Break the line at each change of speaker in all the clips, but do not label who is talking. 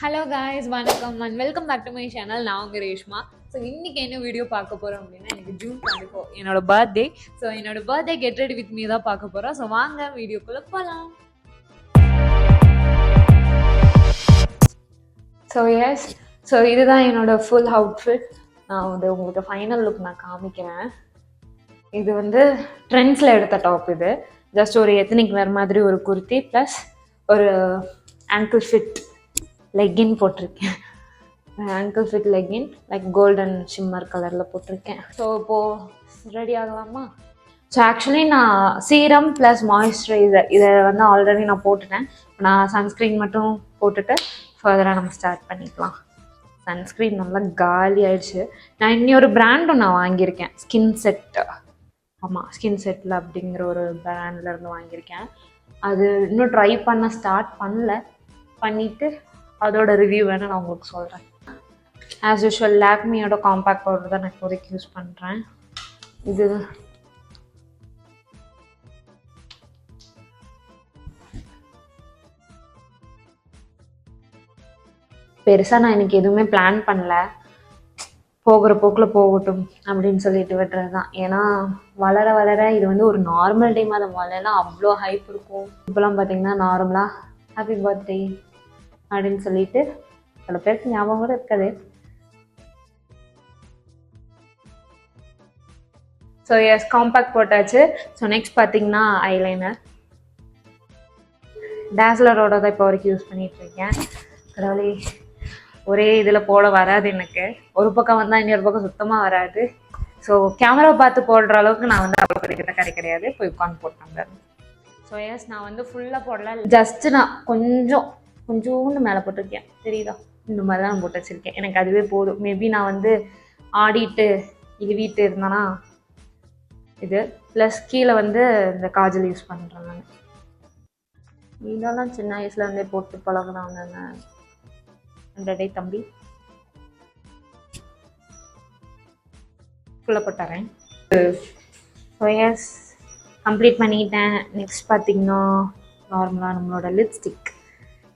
Hello guys, வணக்கம் and welcome back to my channel. நான் உங்கள் ரேஷ்மா. ஸோ இன்றைக்கி என்ன வீடியோ பார்க்க போகிறோம் அப்படின்னா, எனக்கு ஜூன் 24 என்னோட பர்த்டே. ஸோ என்னோட birthday get ready with me தான் பார்க்க போகிறோம். ஸோ வாங்க வீடியோக்குள்ளே போகலாம். ஸோ இதுதான் என்னோட ஃபுல் அவுட்ஃபிட். நான் உங்களுக்கு ஃபைனல் லுக் நான் காமிக்கிறேன். இது ட்ரெண்ட்ஸில் எடுத்த டாப். இது ஜஸ்ட் ஒரு எத்னிக் வேர் மாதிரி ஒரு குர்த்தி ப்ளஸ் ஒரு ஆங்கிள் ஃபிட் லெக்கின் போட்டிருக்கேன். Angle fit legging like golden shimmer கலரில் போட்டிருக்கேன். ஸோ இப்போது ரெடி ஆகலாமா? ஸோ ஆக்சுவலி நான் சீரம் ப்ளஸ் மாய்ஸ்சரைசர் இதை ஆல்ரெடி நான் போட்டுட்டேன். நான் சன்ஸ்க்ரீன் மட்டும் போட்டுட்டு ஃபர்தராக நம்ம ஸ்டார்ட் பண்ணிக்கலாம். சன்ஸ்க்ரீன் நல்லா காலி ஆயிடுச்சு. நான் இன்னொரு பிராண்டும் நான் வாங்கியிருக்கேன், ஸ்கின் செட். ஆமாம், ஸ்கின் செட்டில் அப்படிங்கிற ஒரு பிராண்ட்லேருந்து வாங்கியிருக்கேன். அது இன்னும் ட்ரை பண்ண ஸ்டார்ட் பண்ணிவிட்டு அதோட ரிவ்யூ வேணால் நான் உங்களுக்கு சொல்கிறேன். ஆஸ் யூஷுவல் லாக்மியோட காம்பேக்ட் பவுடர் தான் நான் இப்போதைக்கு யூஸ் பண்ணுறேன். இது பெருசாக நான் எனக்கு எதுவுமே பிளான் பண்ணல, போகிற போக்கில் போகட்டும் அப்படின்னு சொல்லிட்டு விட்டுறது தான். ஏன்னா வளர வளர இது ஒரு நார்மல் டைம். அது முதல்லாம் அவ்வளோ ஹைப் இருக்கும். இப்போலாம் பார்த்தீங்கன்னா நார்மலாக ஹாப்பி பர்த்டே அப்படின்னு சொல்லிட்டு சில பேருக்கு ஞாபகம் கூட இருக்காது. ஸோ எஸ், காம்பேக்ட் போட்டாச்சு. ஸோ நெக்ஸ்ட் பார்த்தீங்கன்னா ஐலைனர். டேஸ்லரோட தான் இப்போ வரைக்கும் யூஸ் பண்ணிகிட்ருக்கேன். கடவுளே, ஒரே இதில் போட வராது எனக்கு. ஒரு பக்கம் வந்தால் இன்னொரு பக்கம் சுத்தமாக வராது. ஸோ கேமரா பார்த்து போடுற அளவுக்கு நான் அவ்வளோ பெரிய கரை கிடையாது. போய் உட்காந்து போட்டாங்க. ஸோ எஸ், நான் ஃபுல்லாக போடல, ஜஸ்ட் நான் கொஞ்சோண்டு மேலே போட்டிருக்கேன். தெரியுதா? இந்த மாதிரி தான் நான் போட்டு வச்சுருக்கேன். எனக்கு அதுவே போதும். மேபி நான் ஆடிட்டு இழுவிட்டு இருந்தேன்னா இது ப்ளஸ் கீழே இந்த காஜல் யூஸ் பண்ணுறேன். நான் இதெல்லாம் சின்ன வயசுலேருந்தே போட்டு பழகுனாங்க. டே தம்பி ஃபுல்லாக போட்டுறேன். ஸோ எஸ், கம்ப்ளீட் பண்ணிக்கிட்டேன். நெக்ஸ்ட் பார்த்திங்கன்னா நார்மலாக நம்மளோட லிப்ஸ்டிக்.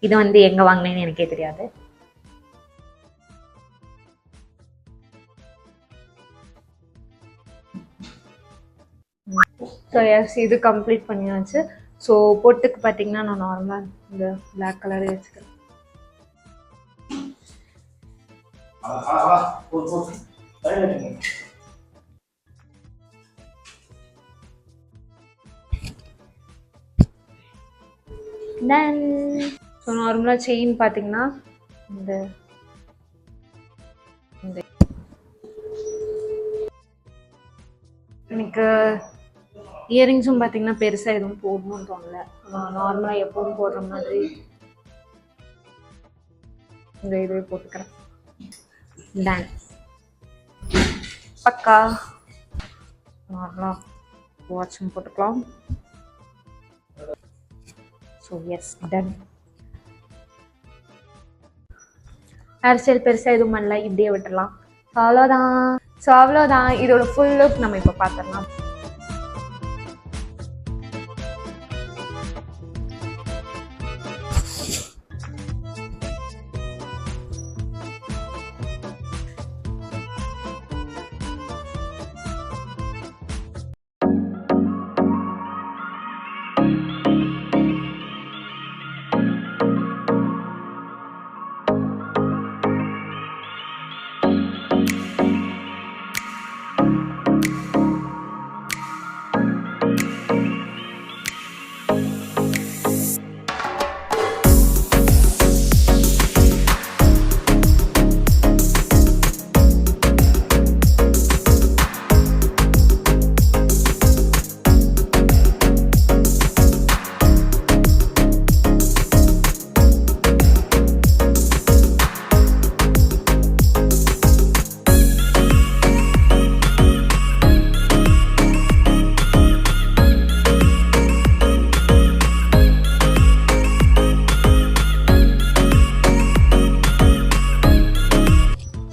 இது எங்கே வாங்கினேன்னு எனக்கே தெரியாது. ஸோ எஸ், இது கம்ப்ளீட் பண்ணியாச்சு. ஸோ பொட்டுக்கு பார்த்தீங்கன்னா நான் நார்மலாக இந்த பிளாக் கலரே வச்சுக்கிறேன். தென் ஸோ நார்மலாக செயின் பார்த்தீங்கன்னா இந்த எனக்கு இயரிங்ஸும் பார்த்தீங்கன்னா பெருசாக எதுவும் போடணும்னு தோணலை. நார்மலாக எப்போதும் போடுற மாதிரி இந்த இதுவே போட்டுக்கிறேன். டன் பக்கா. நார்மலாக வாட்சும் போட்டுக்கலாம். So yes, done. Hairstyle பெருசாக எதுவும் பண்ணல, இப்படியே விட்டுடலாம். ஸோ அவ்வளோதான். இதோட ஃபுல் லுக் நம்ம இப்போ பார்த்துடலாம்.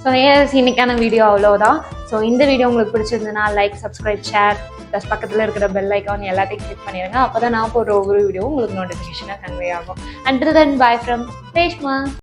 ஸோ எஸ், இன்னைக்கான வீடியோ அவ்வளோதான். ஸோ இந்த வீடியோ உங்களுக்கு பிடிச்சிருந்ததுன்னா லைக், சப்ஸ்கிரைப், ஷேர் ப்ளஸ் பக்கத்தில் இருக்கிற பெல் ஐக்கான் எல்லாத்தையும் கிளிக் பண்ணிடுங்க. அப்போ தான் நான் போடுற ஒவ்வொரு வீடியோவும் உங்களுக்கு நோட்டிஃபிகேஷனாக கன்வே ஆகும். Until then, bye from Reshma.